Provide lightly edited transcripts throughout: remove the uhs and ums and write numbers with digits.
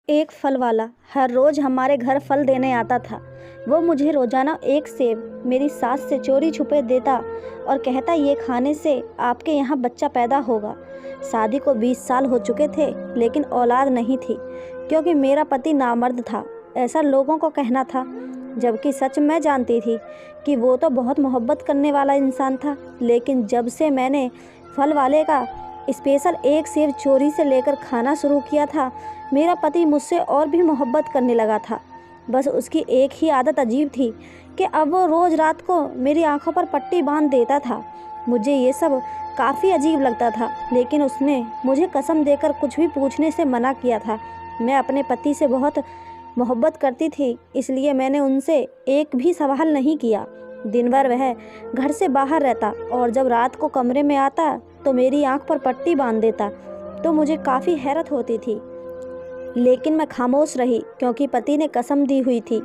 एक फल वाला हर रोज़ हमारे घर फल देने आता था। वो मुझे रोज़ाना एक सेब मेरी सास से चोरी छुपे देता और कहता, ये खाने से आपके यहाँ बच्चा पैदा होगा। शादी को 20 साल हो चुके थे, लेकिन औलाद नहीं थी क्योंकि मेरा पति नामर्द था, ऐसा लोगों को कहना था। जबकि सच मैं जानती थी कि वो तो बहुत मोहब्बत करने वाला इंसान था। लेकिन जब से मैंने फल वाले का स्पेशल एक सेब चोरी से लेकर खाना शुरू किया था, मेरा पति मुझसे और भी मोहब्बत करने लगा था। बस उसकी एक ही आदत अजीब थी कि अब वो रोज़ रात को मेरी आंखों पर पट्टी बांध देता था। मुझे ये सब काफ़ी अजीब लगता था, लेकिन उसने मुझे कसम देकर कुछ भी पूछने से मना किया था। मैं अपने पति से बहुत मोहब्बत करती थी, इसलिए मैंने उनसे एक भी सवाल नहीं किया। दिन भर वह घर से बाहर रहता और जब रात को कमरे में आता तो मेरी आंख पर पट्टी बांध देता, तो मुझे काफ़ी हैरत होती थी। लेकिन मैं खामोश रही क्योंकि पति ने कसम दी हुई थी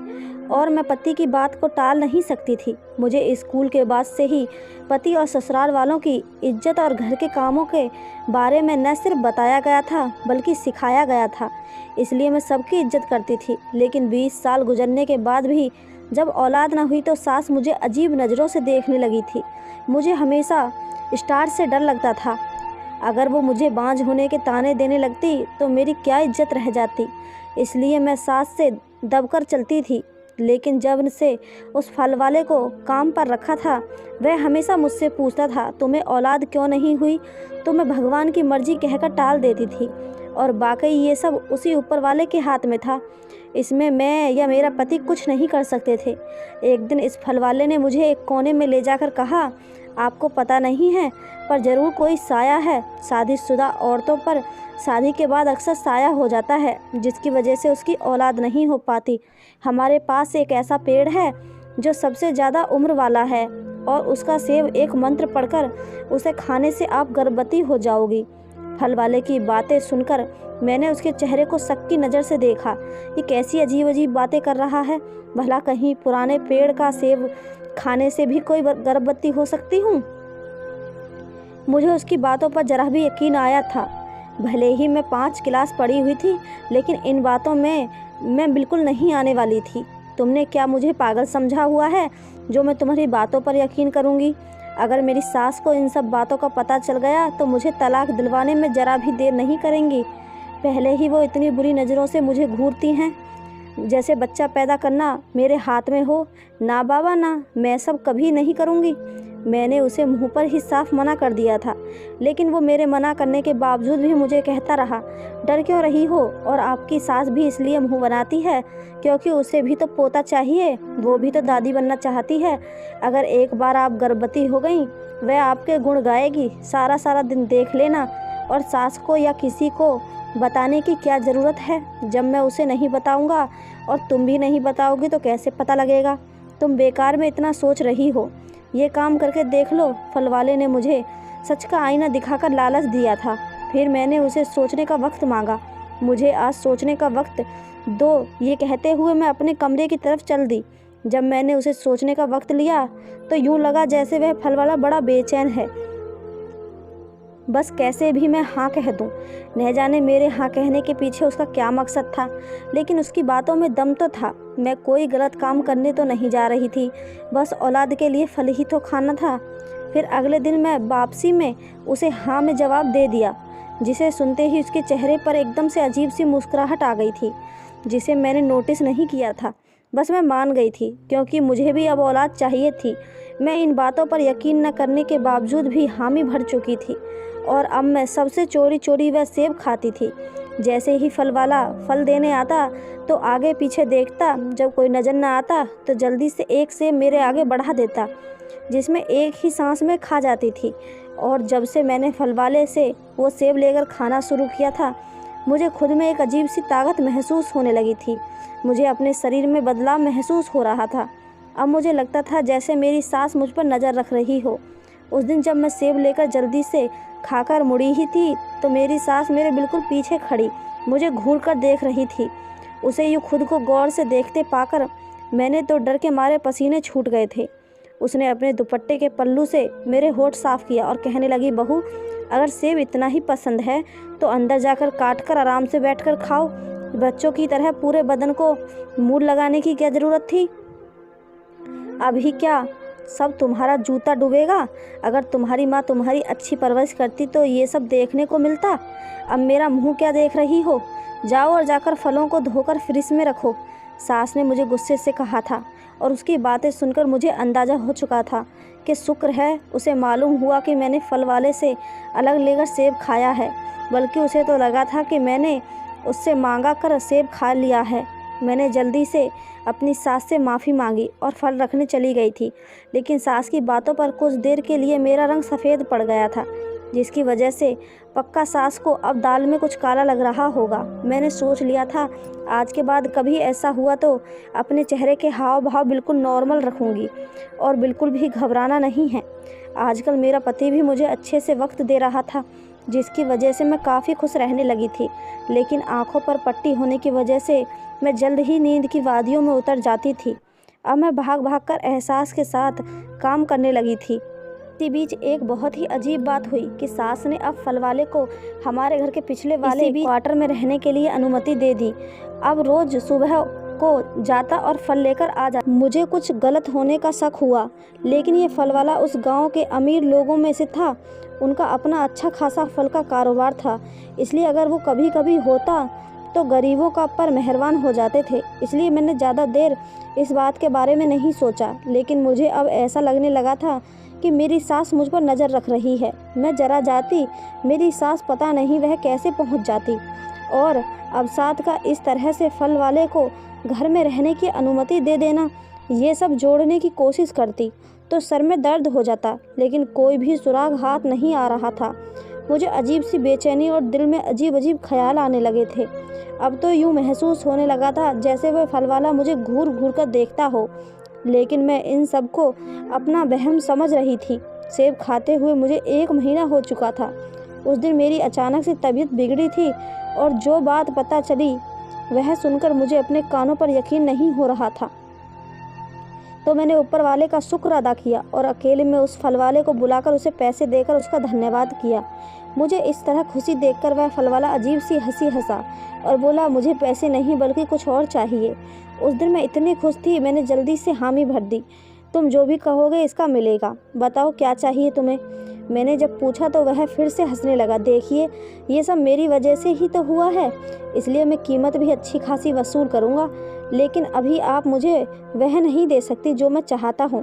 और मैं पति की बात को टाल नहीं सकती थी। मुझे स्कूल के बाद से ही पति और ससुराल वालों की इज्जत और घर के कामों के बारे में न सिर्फ बताया गया था बल्कि सिखाया गया था, इसलिए मैं सबकी इज्जत करती थी। लेकिन 20 साल गुजरने के बाद भी जब औलाद न हुई तो सास मुझे अजीब नज़रों से देखने लगी थी। मुझे हमेशा स्टार से डर लगता था। अगर वो मुझे बांझ होने के ताने देने लगती तो मेरी क्या इज्जत रह जाती, इसलिए मैं सास से दबकर चलती थी। लेकिन जब से उस फल वाले को काम पर रखा था, वह हमेशा मुझसे पूछता था, तुम्हें औलाद क्यों नहीं हुई? तो मैं भगवान की मर्जी कहकर टाल देती थी और वाकई ये सब उसी ऊपर वाले के हाथ में था। इसमें मैं या मेरा पति कुछ नहीं कर सकते थे। एक दिन इस फल वाले ने मुझे एक कोने में ले जाकर कहा, आपको पता नहीं है पर ज़रूर कोई साया है। शादीशुदा औरतों पर शादी के बाद अक्सर साया हो जाता है, जिसकी वजह से उसकी औलाद नहीं हो पाती। हमारे पास एक ऐसा पेड़ है जो सबसे ज़्यादा उम्र वाला है और उसका सेब एक मंत्र पढ़कर उसे खाने से आप गर्भवती हो जाओगी। फल वाले की बातें सुनकर मैंने उसके चेहरे को शक की नज़र से देखा। ये कैसी अजीब अजीब बातें कर रहा है? भला कहीं पुराने पेड़ का सेब खाने से भी कोई गर्भवती हो सकती हूँ? मुझे उसकी बातों पर जरा भी यकीन आया था। भले ही मैं 5 क्लास पढ़ी हुई थी, लेकिन इन बातों में मैं बिल्कुल नहीं आने वाली थी। तुमने क्या मुझे पागल समझा हुआ है जो मैं तुम्हारी बातों पर यकीन करूँगी? अगर मेरी सास को इन सब बातों का पता चल गया तो मुझे तलाक दिलवाने में ज़रा भी देर नहीं करेंगी। पहले ही वो इतनी बुरी नज़रों से मुझे घूरती हैं, जैसे बच्चा पैदा करना मेरे हाथ में हो। ना बाबा ना, मैं सब कभी नहीं करूँगी। मैंने उसे मुंह पर ही साफ मना कर दिया था, लेकिन वो मेरे मना करने के बावजूद भी मुझे कहता रहा, डर क्यों रही हो? और आपकी सास भी इसलिए मुंह बनाती है क्योंकि उसे भी तो पोता चाहिए, वो भी तो दादी बनना चाहती है। अगर एक बार आप गर्भवती हो गई, वह आपके गुण गाएगी, सारा सारा दिन देख लेना। और सास को या किसी को बताने की क्या ज़रूरत है? जब मैं उसे नहीं बताऊंगा और तुम भी नहीं बताओगी तो कैसे पता लगेगा? तुम बेकार में इतना सोच रही हो, ये काम करके देख लो। फल वाले ने मुझे सच का आईना दिखाकर लालच दिया था। फिर मैंने उसे सोचने का वक्त मांगा। मुझे आज सोचने का वक्त दो, ये कहते हुए मैं अपने कमरे की तरफ चल दी। जब मैंने उसे सोचने का वक्त लिया तो यूँ लगा जैसे वह फल वाला बड़ा बेचैन है, बस कैसे भी मैं हाँ कह दूं। न जाने मेरे हाँ कहने के पीछे उसका क्या मकसद था, लेकिन उसकी बातों में दम तो था। मैं कोई गलत काम करने तो नहीं जा रही थी, बस औलाद के लिए फल ही तो खाना था। फिर अगले दिन मैं वापसी में उसे हाँ में जवाब दे दिया, जिसे सुनते ही उसके चेहरे पर एकदम से अजीब सी मुस्कुराहट आ गई थी, जिसे मैंने नोटिस नहीं किया था। बस मैं मान गई थी क्योंकि मुझे भी अब औलाद चाहिए थी। मैं इन बातों पर यकीन न करने के बावजूद भी हामी भर चुकी थी और अब मैं सबसे चोरी चोरी वह सेब खाती थी। जैसे ही फल वाला फल देने आता तो आगे पीछे देखता, जब कोई नज़र न आता तो जल्दी से एक सेब मेरे आगे बढ़ा देता, जिसमें एक ही सांस में खा जाती थी। और जब से मैंने फल वाले से वो सेब लेकर खाना शुरू किया था, मुझे खुद में एक अजीब सी ताकत महसूस होने लगी थी। मुझे अपने शरीर में बदलाव महसूस हो रहा था। अब मुझे लगता था जैसे मेरी सास मुझ पर नज़र रख रही हो। उस दिन जब मैं सेब लेकर जल्दी से खाकर मुड़ी ही थी तो मेरी सास मेरे बिल्कुल पीछे खड़ी मुझे घूर कर देख रही थी। उसे यूँ खुद को गौर से देखते पाकर मैंने तो डर के मारे पसीने छूट गए थे। उसने अपने दुपट्टे के पल्लू से मेरे होठ साफ़ किया और कहने लगी, बहू अगर सेब इतना ही पसंद है तो अंदर जाकर काट कर आराम से बैठकर खाओ। बच्चों की तरह पूरे बदन को मूड लगाने की क्या ज़रूरत थी? अभी क्या सब तुम्हारा जूता डूबेगा? अगर तुम्हारी माँ तुम्हारी अच्छी परवरिश करती तो ये सब देखने को मिलता। अब मेरा मुंह क्या देख रही हो? जाओ और जाकर फलों को धोकर फ्रिज में रखो, सास ने मुझे गुस्से से कहा था। और उसकी बातें सुनकर मुझे अंदाज़ा हो चुका था कि शुक्र है उसे मालूम हुआ कि मैंने फल वाले से अलग लेकर सेब खाया है, बल्कि उसे तो लगा था कि मैंने उससे मांगा कर सेब खा लिया है। मैंने जल्दी से अपनी सास से माफ़ी मांगी और फल रखने चली गई थी, लेकिन सास की बातों पर कुछ देर के लिए मेरा रंग सफ़ेद पड़ गया था, जिसकी वजह से पक्का सास को अब दाल में कुछ काला लग रहा होगा। मैंने सोच लिया था आज के बाद कभी ऐसा हुआ तो अपने चेहरे के हाव भाव बिल्कुल नॉर्मल रखूँगी और बिल्कुल भी घबराना नहीं है। आजकल मेरा पति भी मुझे अच्छे से वक्त दे रहा था, जिसकी वजह से मैं काफ़ी खुश रहने लगी थी, लेकिन आंखों पर पट्टी होने की वजह से मैं जल्द ही नींद की वादियों में उतर जाती थी। अब मैं भाग भाग कर एहसास के साथ काम करने लगी थी। इसी बीच एक बहुत ही अजीब बात हुई कि सास ने अब फल वाले को हमारे घर के पिछले वाले क्वार्टर में रहने के लिए अनुमति दे दी। अब रोज़ सुबह को जाता और फल लेकर आ जाता। मुझे कुछ गलत होने का शक हुआ, लेकिन ये फल वाला उस गांव के अमीर लोगों में से था। उनका अपना अच्छा खासा फल का कारोबार था, इसलिए अगर वो कभी कभी होता तो गरीबों का पर मेहरबान हो जाते थे। इसलिए मैंने ज़्यादा देर इस बात के बारे में नहीं सोचा, लेकिन मुझे अब ऐसा लगने लगा था कि मेरी सास मुझ पर नज़र रख रही है। मैं जरा जाती मेरी सास पता नहीं वह कैसे पहुंच जाती और अब साथ का इस तरह से फल वाले को घर में रहने की अनुमति दे देना, ये सब जोड़ने की कोशिश करती तो सर में दर्द हो जाता, लेकिन कोई भी सुराग हाथ नहीं आ रहा था। मुझे अजीब सी बेचैनी और दिल में अजीब अजीब ख्याल आने लगे थे। अब तो यूँ महसूस होने लगा था जैसे वह फल वाला मुझे घूर घूर कर देखता हो, लेकिन मैं इन सब को अपना वहम समझ रही थी। सेब खाते हुए मुझे 1 महीना हो चुका था। उस दिन मेरी अचानक से तबीयत बिगड़ी थी और जो बात पता चली वह सुनकर मुझे अपने कानों पर यकीन नहीं हो रहा था। तो मैंने ऊपर वाले का शुक्र अदा किया और अकेले में उस फल वाले को बुलाकर उसे पैसे देकर उसका धन्यवाद किया। मुझे इस तरह खुशी देखकर वह फल वाला अजीब सी हंसी हंसा और बोला, मुझे पैसे नहीं बल्कि कुछ और चाहिए। उस दिन मैं इतनी खुश थी, मैंने जल्दी से हामी भर दी। तुम जो भी कहोगे इसका मिलेगा, बताओ क्या चाहिए तुम्हें? मैंने जब पूछा तो वह फिर से हंसने लगा। देखिए, ये सब मेरी वजह से ही तो हुआ है, इसलिए मैं कीमत भी अच्छी खासी वसूल करूँगा, लेकिन अभी आप मुझे वह नहीं दे सकती जो मैं चाहता हूँ।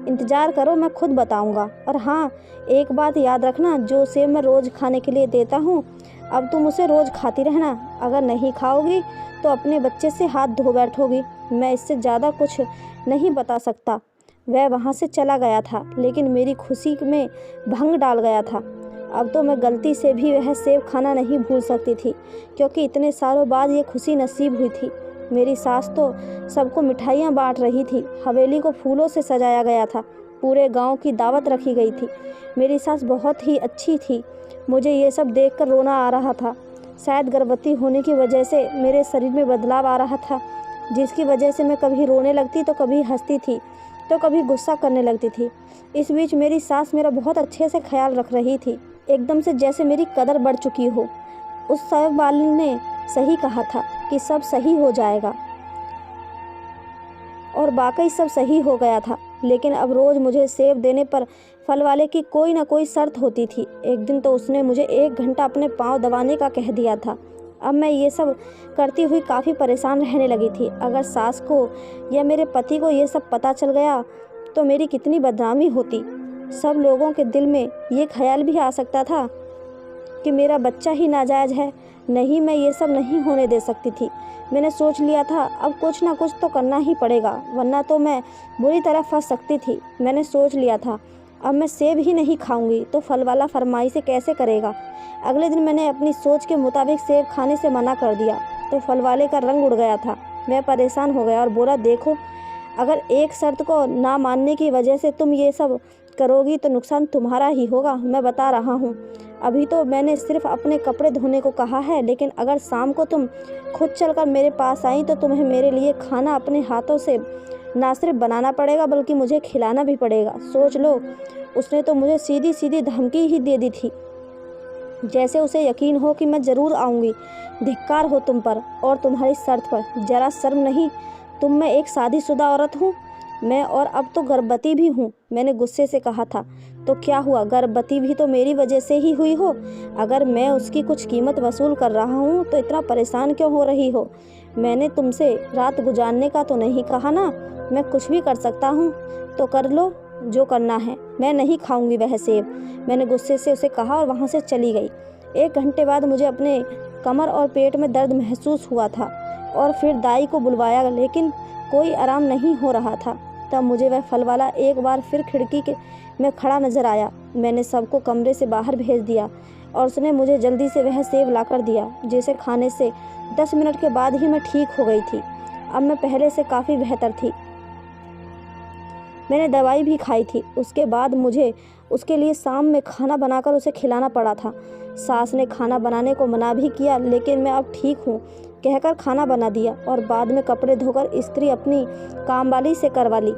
इंतज़ार करो, मैं खुद बताऊँगा। और हाँ, एक बात याद रखना, जो सेब मैं रोज़ खाने के लिए देता हूँ अब तुम उसे रोज़ खाती रहना। अगर नहीं खाओगी तो अपने बच्चे से हाथ धो बैठोगी। मैं इससे ज़्यादा कुछ नहीं बता सकता। वह वहाँ से चला गया था, लेकिन मेरी खुशी में भंग डाल गया था। अब तो मैं गलती से भी वह सेब खाना नहीं भूल सकती थी, क्योंकि इतने सालों बाद ये खुशी नसीब हुई थी। मेरी सास तो सबको मिठाइयाँ बांट रही थी, हवेली को फूलों से सजाया गया था, पूरे गांव की दावत रखी गई थी। मेरी सास बहुत ही अच्छी थी। मुझे ये सब देखकर रोना आ रहा था। शायद गर्भवती होने की वजह से मेरे शरीर में बदलाव आ रहा था, जिसकी वजह से मैं कभी रोने लगती तो कभी हंसती थी तो कभी गुस्सा करने लगती थी। इस बीच मेरी सास मेरा बहुत अच्छे से ख्याल रख रही थी, एकदम से जैसे मेरी कदर बढ़ चुकी हो। उस सेब वाले ने सही कहा था कि सब सही हो जाएगा, और वाकई सब सही हो गया था। लेकिन अब रोज़ मुझे सेब देने पर फल वाले की कोई ना कोई शर्त होती थी। एक दिन तो उसने मुझे 1 घंटा अपने पाँव दबाने का कह दिया था। अब मैं ये सब करती हुई काफ़ी परेशान रहने लगी थी। अगर सास को या मेरे पति को ये सब पता चल गया तो मेरी कितनी बदनामी होती। सब लोगों के दिल में ये ख्याल भी आ सकता था कि मेरा बच्चा ही नाजायज़ है। नहीं, मैं ये सब नहीं होने दे सकती थी। मैंने सोच लिया था अब कुछ ना कुछ तो करना ही पड़ेगा, वरना तो मैं बुरी तरह फंस सकती थी। मैंने सोच लिया था अब मैं सेब ही नहीं खाऊंगी तो फल वाला फरमाइश कैसे करेगा। अगले दिन मैंने अपनी सोच के मुताबिक सेब खाने से मना कर दिया तो फल वाले का रंग उड़ गया था। मैं परेशान हो गया और बोला, देखो, अगर एक शर्त को ना मानने की वजह से तुम ये सब करोगी तो नुकसान तुम्हारा ही होगा। मैं बता रहा हूँ, अभी तो मैंने सिर्फ अपने कपड़े धोने को कहा है, लेकिन अगर शाम को तुम खुद चलकर मेरे पास आई तो तुम्हें मेरे लिए खाना अपने हाथों से ना सिर्फ बनाना पड़ेगा बल्कि मुझे खिलाना भी पड़ेगा। सोच लो, उसने तो मुझे सीधी सीधी धमकी ही दे दी थी। जैसे उसे यकीन हो कि मैं ज़रूर आऊँगी। धिक्कार हो तुम पर और तुम्हारी शर्त पर, ज़रा शर्म नहीं? तुम मैं एक शादीशुदा औरत हूँ मैं, और अब तो गर्भवती भी हूँ। मैंने गुस्से से कहा था। तो क्या हुआ, गर्भवती भी तो मेरी वजह से ही हुई हो। अगर मैं उसकी कुछ कीमत वसूल कर रहा हूँ तो इतना परेशान क्यों हो रही हो? मैंने तुमसे रात गुजारने का तो नहीं कहा ना। मैं कुछ भी कर सकता हूँ तो कर लो जो करना है। मैं नहीं खाऊंगी वह सेब, मैंने गुस्से से उसे कहा और वहाँ से चली गई। 1 घंटे बाद मुझे अपने कमर और पेट में दर्द महसूस हुआ था और फिर दाई को बुलवाया, लेकिन कोई आराम नहीं हो रहा था। तब मुझे वह फल वाला एक बार फिर खिड़की के में खड़ा नजर आया। मैंने सबको कमरे से बाहर भेज दिया और उसने मुझे जल्दी से वह सेब लाकर दिया, जिसे खाने से 10 मिनट के बाद ही मैं ठीक हो गई थी। अब मैं पहले से काफ़ी बेहतर थी। मैंने दवाई भी खाई थी। उसके बाद मुझे उसके लिए शाम में खाना बनाकर उसे खिलाना पड़ा था। सास ने खाना बनाने को मना भी किया, लेकिन मैं अब ठीक हूँ कहकर खाना बना दिया और बाद में कपड़े धोकर इस्त्री अपनी कामवाली से करवा ली।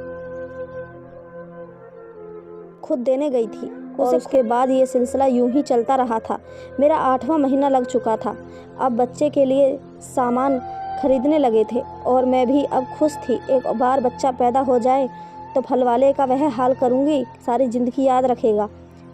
खुद देने गई थी और उसके बाद ये सिलसिला यूं ही चलता रहा था। मेरा 8वां महीना लग चुका था। अब बच्चे के लिए सामान खरीदने लगे थे और मैं भी अब खुश थी। एक बार बच्चा पैदा हो जाए तो फल वाले का वह हाल करूँगी, सारी ज़िंदगी याद रखेगा।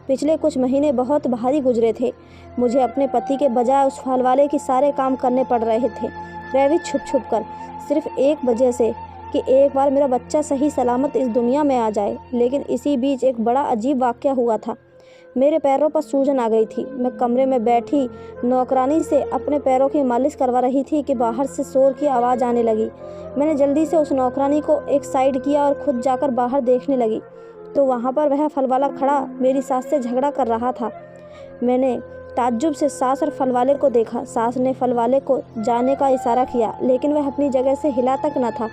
पिछले कुछ महीने बहुत भारी गुजरे थे। मुझे अपने पति के बजाय उस फल वाले के सारे काम करने पड़ रहे थे, वह भी छुप छुप कर, सिर्फ एक वजह से कि एक बार मेरा बच्चा सही सलामत इस दुनिया में आ जाए। लेकिन इसी बीच एक बड़ा अजीब वाक़या हुआ था। मेरे पैरों पर सूजन आ गई थी। मैं कमरे में बैठी नौकरानी से अपने पैरों की मालिश करवा रही थी कि बाहर से शोर की आवाज़ आने लगी। मैंने जल्दी से उस नौकरानी को एक साइड किया और खुद जाकर बाहर देखने लगी तो वहाँ पर वह फल वाला खड़ा मेरी सास से झगड़ा कर रहा था। मैंने ताज्जुब से सास और फल वाले को देखा। सास ने फल वाले को जाने का इशारा किया, लेकिन वह अपनी जगह से हिला तक न था,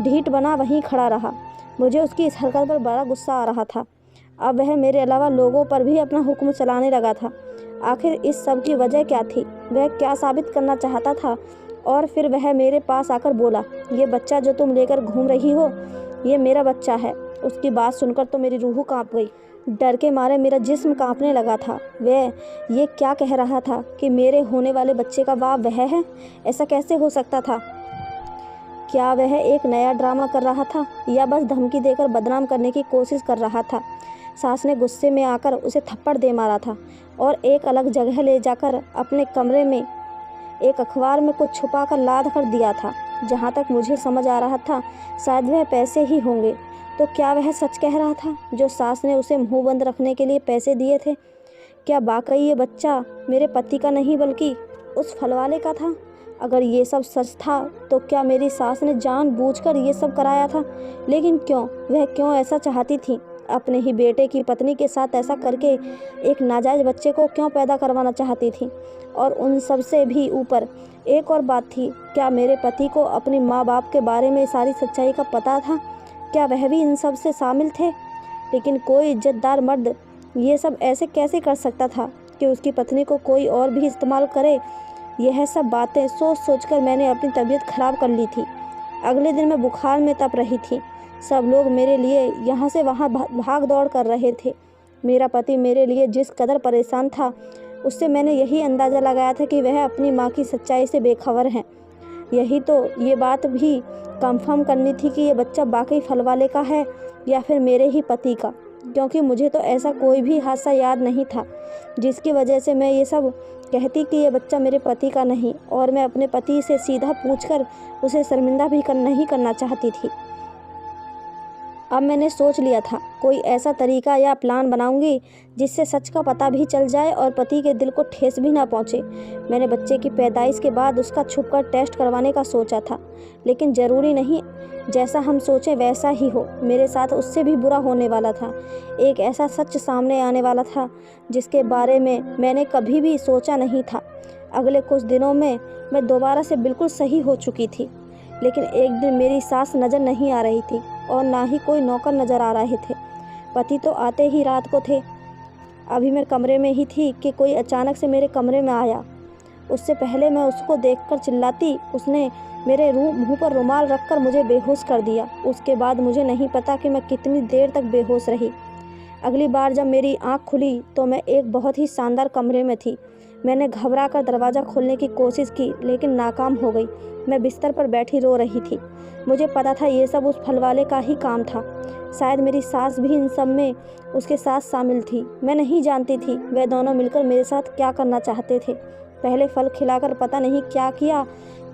ढीठ बना वहीं खड़ा रहा। मुझे उसकी इस हरकत पर बड़ा गुस्सा आ रहा था। अब वह मेरे अलावा लोगों पर भी अपना हुक्म चलाने लगा था। आखिर इस सब की वजह क्या थी? वह क्या साबित करना चाहता था? और फिर वह मेरे पास आकर बोला, ये बच्चा जो तुम लेकर घूम रही हो, ये मेरा बच्चा है। उसकी बात सुनकर तो मेरी रूह कांप गई। डर के मारे मेरा जिस्म कांपने लगा था। वह ये क्या कह रहा था कि मेरे होने वाले बच्चे का बाप वह है? ऐसा कैसे हो सकता था? क्या वह एक नया ड्रामा कर रहा था या बस धमकी देकर बदनाम करने की कोशिश कर रहा था? सास ने गुस्से में आकर उसे थप्पड़ दे मारा था और एक अलग जगह ले जाकर अपने कमरे में एक अखबार में कुछ छुपा कर लाद कर दिया था। जहाँ तक मुझे समझ आ रहा था, शायद वह पैसे ही होंगे। तो क्या वह सच कह रहा था जो सास ने उसे मुंह बंद रखने के लिए पैसे दिए थे? क्या वाकई ये बच्चा मेरे पति का नहीं बल्कि उस फलवाले का था? अगर ये सब सच था तो क्या मेरी सास ने जानबूझकर ये सब कराया था? लेकिन क्यों? वह क्यों ऐसा चाहती थी? अपने ही बेटे की पत्नी के साथ ऐसा करके एक नाजायज़ बच्चे को क्यों पैदा करवाना चाहती थी? और उन सब से भी ऊपर एक और बात थी, क्या मेरे पति को अपने माँ बाप के बारे में सारी सच्चाई का पता था? क्या वह भी इन सब से शामिल थे? लेकिन कोई इज्जतदार मर्द ये सब ऐसे कैसे कर सकता था कि उसकी पत्नी को कोई और भी इस्तेमाल करे? यह सब बातें सोच सोचकर मैंने अपनी तबीयत खराब कर ली थी। अगले दिन मैं बुखार में तप रही थी। सब लोग मेरे लिए यहाँ से वहाँ भाग दौड़ कर रहे थे। मेरा पति मेरे लिए जिस कदर परेशान था, उससे मैंने यही अंदाज़ा लगाया था कि वह अपनी माँ की सच्चाई से बेखबर हैं। यही तो ये बात भी कंफर्म करनी थी कि ये बच्चा वाकई फल वाले का है या फिर मेरे ही पति का, क्योंकि मुझे तो ऐसा कोई भी हादसा याद नहीं था जिसकी वजह से मैं ये सब कहती कि ये बच्चा मेरे पति का नहीं। और मैं अपने पति से सीधा पूछकर उसे शर्मिंदा भी नहीं करना चाहती थी। अब मैंने सोच लिया था, कोई ऐसा तरीका या प्लान बनाऊंगी जिससे सच का पता भी चल जाए और पति के दिल को ठेस भी ना पहुंचे। मैंने बच्चे की पैदाइश के बाद उसका छुपकर टेस्ट करवाने का सोचा था, लेकिन ज़रूरी नहीं जैसा हम सोचें वैसा ही हो। मेरे साथ उससे भी बुरा होने वाला था। एक ऐसा सच सामने आने वाला था जिसके बारे में मैंने कभी भी सोचा नहीं था। अगले कुछ दिनों में मैं दोबारा से बिल्कुल सही हो चुकी थी, लेकिन एक दिन मेरी सास नज़र नहीं आ रही थी और ना ही कोई नौकर नज़र आ रहे थे। पति तो आते ही रात को थे। अभी मैं कमरे में ही थी कि कोई अचानक से मेरे कमरे में आया। उससे पहले मैं उसको देखकर चिल्लाती, उसने मेरे मुंह पर रुमाल रखकर मुझे बेहोश कर दिया। उसके बाद मुझे नहीं पता कि मैं कितनी देर तक बेहोश रही। अगली बार जब मेरी आँख खुली तो मैं एक बहुत ही शानदार कमरे में थी। मैंने घबरा कर दरवाज़ा खोलने की कोशिश की लेकिन नाकाम हो गई। मैं बिस्तर पर बैठी रो रही थी। मुझे पता था ये सब उस फल वाले का ही काम था। शायद मेरी सास भी इन सब में उसके साथ शामिल थी। मैं नहीं जानती थी वे दोनों मिलकर मेरे साथ क्या करना चाहते थे। पहले फल खिलाकर पता नहीं क्या किया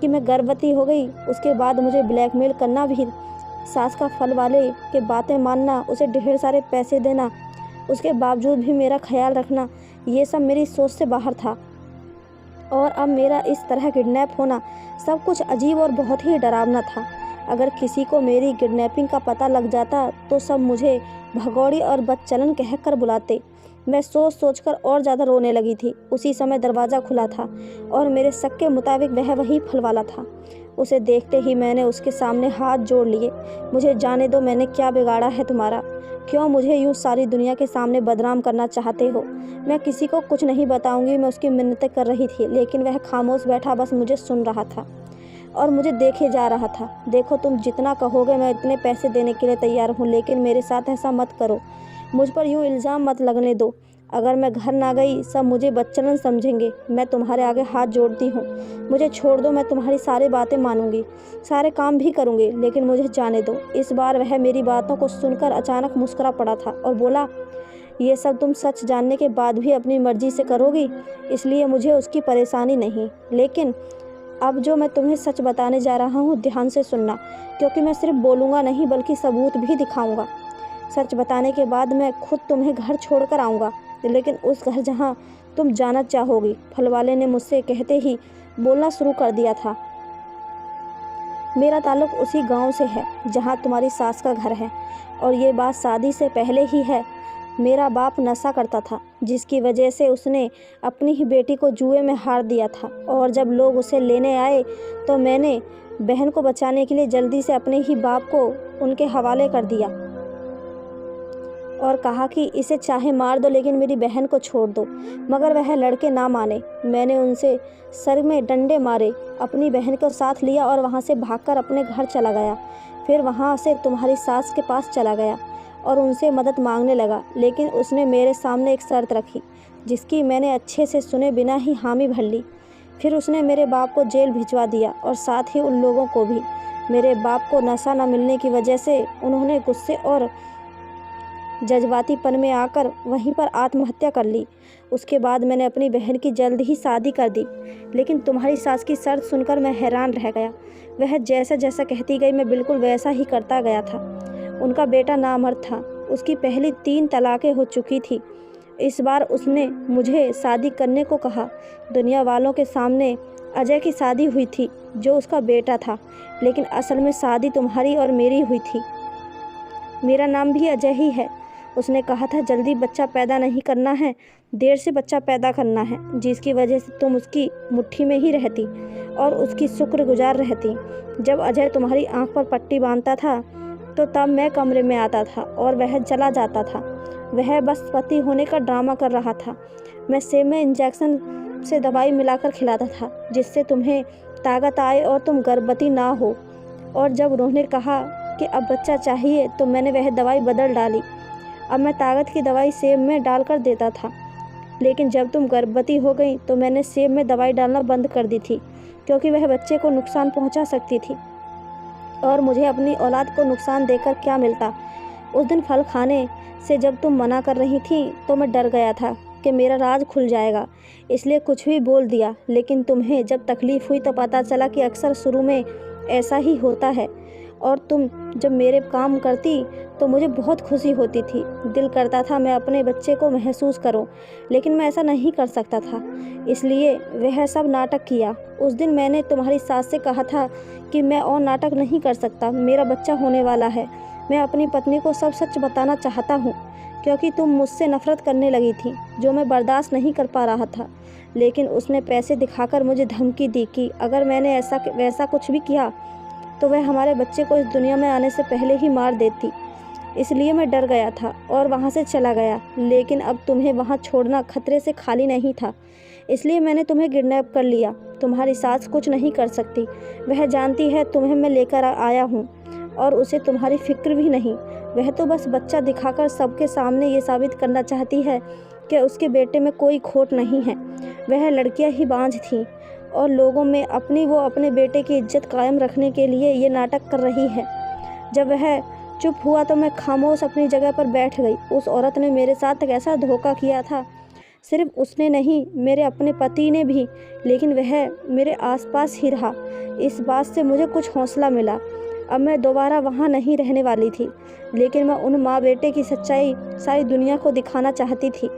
कि मैं गर्भवती हो गई। उसके बाद मुझे ब्लैकमेल करना भी, सास का फल वाले के बातें मानना, उसे ढेर सारे पैसे देना, उसके बावजूद भी मेरा ख्याल रखना, ये सब मेरी सोच से बाहर था। और अब मेरा इस तरह किडनैप होना, सब कुछ अजीब और बहुत ही डरावना था। अगर किसी को मेरी किडनैपिंग का पता लग जाता तो सब मुझे भगौड़ी और बदचलन कहकर बुलाते। मैं सोच सोचकर और ज़्यादा रोने लगी थी। उसी समय दरवाज़ा खुला था और मेरे शक के मुताबिक वह वही फल वाला था। उसे देखते ही मैंने उसके सामने हाथ जोड़ लिए। मुझे जाने दो, मैंने क्या बिगाड़ा है तुम्हारा? क्यों मुझे यूँ सारी दुनिया के सामने बदनाम करना चाहते हो? मैं किसी को कुछ नहीं बताऊंगी, मैं उसकी मिन्नतें कर रही थी, लेकिन वह खामोश बैठा बस मुझे सुन रहा था और मुझे देखे जा रहा था। देखो, तुम जितना कहोगे मैं इतने पैसे देने के लिए तैयार हूँ, लेकिन मेरे साथ ऐसा मत करो। मुझ पर यूँ इल्ज़ाम मत लगने दो। अगर मैं घर ना गई सब मुझे बदचलन समझेंगे। मैं तुम्हारे आगे हाथ जोड़ती हूँ, मुझे छोड़ दो। मैं तुम्हारी सारी बातें मानूंगी, सारे काम भी करूँगी, लेकिन मुझे जाने दो। इस बार वह मेरी बातों को सुनकर अचानक मुस्कुरा पड़ा था और बोला, ये सब तुम सच जानने के बाद भी अपनी मर्जी से करोगी, इसलिए मुझे उसकी परेशानी नहीं। लेकिन अब जो मैं तुम्हें सच बताने जा रहा हूँ, ध्यान से सुनना, क्योंकि मैं सिर्फ बोलूँगा नहीं बल्कि सबूत भी दिखाऊँगा। सच बताने के बाद मैं खुद तुम्हें घर छोड़कर आऊँगा, लेकिन उस घर जहाँ तुम जाना चाहोगी। फल वाले ने मुझसे कहते ही बोलना शुरू कर दिया था, मेरा ताल्लुक उसी गांव से है जहाँ तुम्हारी सास का घर है, और ये बात शादी से पहले ही है। मेरा बाप नशा करता था, जिसकी वजह से उसने अपनी ही बेटी को जुए में हार दिया था, और जब लोग उसे लेने आए तो मैंने बहन को बचाने के लिए जल्दी से अपने ही बाप को उनके हवाले कर दिया और कहा कि इसे चाहे मार दो लेकिन मेरी बहन को छोड़ दो। मगर वह लड़के ना माने। मैंने उनसे सर में डंडे मारे, अपनी बहन को साथ लिया और वहाँ से भागकर अपने घर चला गया। फिर वहाँ से तुम्हारी सास के पास चला गया और उनसे मदद मांगने लगा, लेकिन उसने मेरे सामने एक शर्त रखी जिसकी मैंने अच्छे से सुने बिना ही हामी भर ली। फिर उसने मेरे बाप को जेल भिजवा दिया और साथ ही उन लोगों को भी। मेरे बाप को नशा न मिलने की वजह से उन्होंने गुस्से और जज्बातीपन में आकर वहीं पर आत्महत्या कर ली। उसके बाद मैंने अपनी बहन की जल्द ही शादी कर दी, लेकिन तुम्हारी सास की शर्त सुनकर मैं हैरान रह गया। वह जैसा जैसा कहती गई मैं बिल्कुल वैसा ही करता गया था। उनका बेटा नामर्द था, उसकी पहली 3 तलाक़ें हो चुकी थी। इस बार उसने मुझे शादी करने को कहा। दुनिया वालों के सामने अजय की शादी हुई थी जो उसका बेटा था, लेकिन असल में शादी तुम्हारी और मेरी हुई थी। मेरा नाम भी अजय ही है। उसने कहा था जल्दी बच्चा पैदा नहीं करना है, देर से बच्चा पैदा करना है, जिसकी वजह से तुम उसकी मुट्ठी में ही रहती और उसकी शुक्रगुजार रहती। जब अजय तुम्हारी आंख पर पट्टी बांधता था तो तब मैं कमरे में आता था और वह चला जाता था। वह बस पति होने का ड्रामा कर रहा था। मैं सेब में इंजेक्शन से दवाई मिलाकर खिलाता था जिससे तुम्हें ताकत आए और तुम गर्भवती ना हो। और जब उन्होंने कहा कि अब बच्चा चाहिए तो मैंने वह दवाई बदल डाली। अब मैं ताकत की दवाई सेब में डालकर देता था, लेकिन जब तुम गर्भवती हो गई तो मैंने सेब में दवाई डालना बंद कर दी थी, क्योंकि वह बच्चे को नुकसान पहुंचा सकती थी और मुझे अपनी औलाद को नुकसान देकर क्या मिलता। उस दिन फल खाने से जब तुम मना कर रही थी तो मैं डर गया था कि मेरा राज खुल जाएगा, इसलिए कुछ भी बोल दिया। लेकिन तुम्हें जब तकलीफ़ हुई तो पता चला कि अक्सर शुरू में ऐसा ही होता है, और तुम जब मेरे काम करती तो मुझे बहुत खुशी होती थी। दिल करता था मैं अपने बच्चे को महसूस करूं, लेकिन मैं ऐसा नहीं कर सकता था, इसलिए वह सब नाटक किया। उस दिन मैंने तुम्हारी सास से कहा था कि मैं और नाटक नहीं कर सकता, मेरा बच्चा होने वाला है। मैं अपनी पत्नी को सब सच बताना चाहता हूँ, क्योंकि तुम मुझसे नफ़रत करने लगी थी, जो मैं बर्दाश्त नहीं कर पा रहा था। लेकिन उसने पैसे दिखाकर मुझे धमकी दी कि अगर मैंने ऐसा वैसा कुछ भी किया तो वह हमारे बच्चे को इस दुनिया में आने से पहले ही मार देती। इसलिए मैं डर गया था और वहाँ से चला गया। लेकिन अब तुम्हें वहाँ छोड़ना खतरे से खाली नहीं था, इसलिए मैंने तुम्हें किडनैप कर लिया। तुम्हारी सास कुछ नहीं कर सकती, वह जानती है तुम्हें मैं लेकर आया हूँ और उसे तुम्हारी फिक्र भी नहीं। वह तो बस बच्चा दिखाकर सबके सामने ये साबित करना चाहती है कि उसके बेटे में कोई खोट नहीं है। वह लड़कियां ही बांझ थीं और लोगों में वो अपने बेटे की इज्जत कायम रखने के लिए ये नाटक कर रही है। जब वह चुप हुआ तो मैं खामोश अपनी जगह पर बैठ गई। उस औरत ने मेरे साथ कैसा धोखा किया था। सिर्फ उसने नहीं, मेरे अपने पति ने भी, लेकिन वह मेरे आसपास ही रहा। इस बात से मुझे कुछ हौसला मिला। अब मैं दोबारा वहाँ नहीं रहने वाली थी, लेकिन मैं उन माँ बेटे की सच्चाई सारी दुनिया को दिखाना चाहती थी।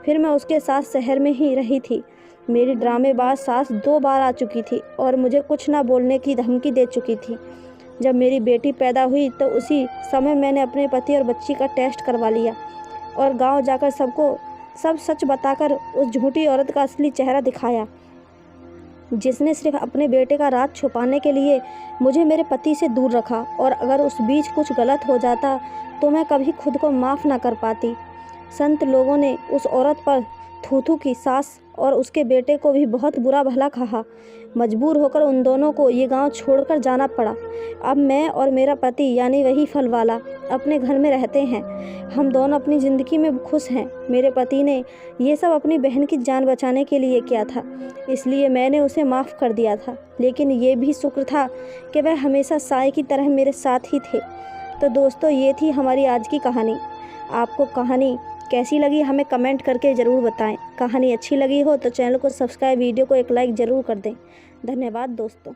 फिर मैं उसके साथ शहर में ही रही थी। मेरी ड्रामेबाज सास 2 बार आ चुकी थी और मुझे कुछ ना बोलने की धमकी दे चुकी थी। जब मेरी बेटी पैदा हुई तो उसी समय मैंने अपने पति और बच्ची का टेस्ट करवा लिया और गांव जाकर सबको सब सच बताकर उस झूठी औरत का असली चेहरा दिखाया, जिसने सिर्फ अपने बेटे का राज छुपाने के लिए मुझे मेरे पति से दूर रखा। और अगर उस बीच कुछ गलत हो जाता तो मैं कभी खुद को माफ़ ना कर पाती। संत लोगों ने उस औरत पर थू-थू की, सास और उसके बेटे को भी बहुत बुरा भला कहा। मजबूर होकर उन दोनों को ये गांव छोड़कर जाना पड़ा। अब मैं और मेरा पति यानी वही फल वाला अपने घर में रहते हैं। हम दोनों अपनी ज़िंदगी में खुश हैं। मेरे पति ने ये सब अपनी बहन की जान बचाने के लिए किया था, इसलिए मैंने उसे माफ़ कर दिया था। लेकिन ये भी शुक्र था कि वह हमेशा साए की तरह मेरे साथ ही थे। तो दोस्तों, ये थी हमारी आज की कहानी। आपको कहानी कैसी लगी हमें कमेंट करके ज़रूर बताएं। कहानी अच्छी लगी हो तो चैनल को सब्सक्राइब, वीडियो को एक लाइक ज़रूर कर दें। धन्यवाद दोस्तों।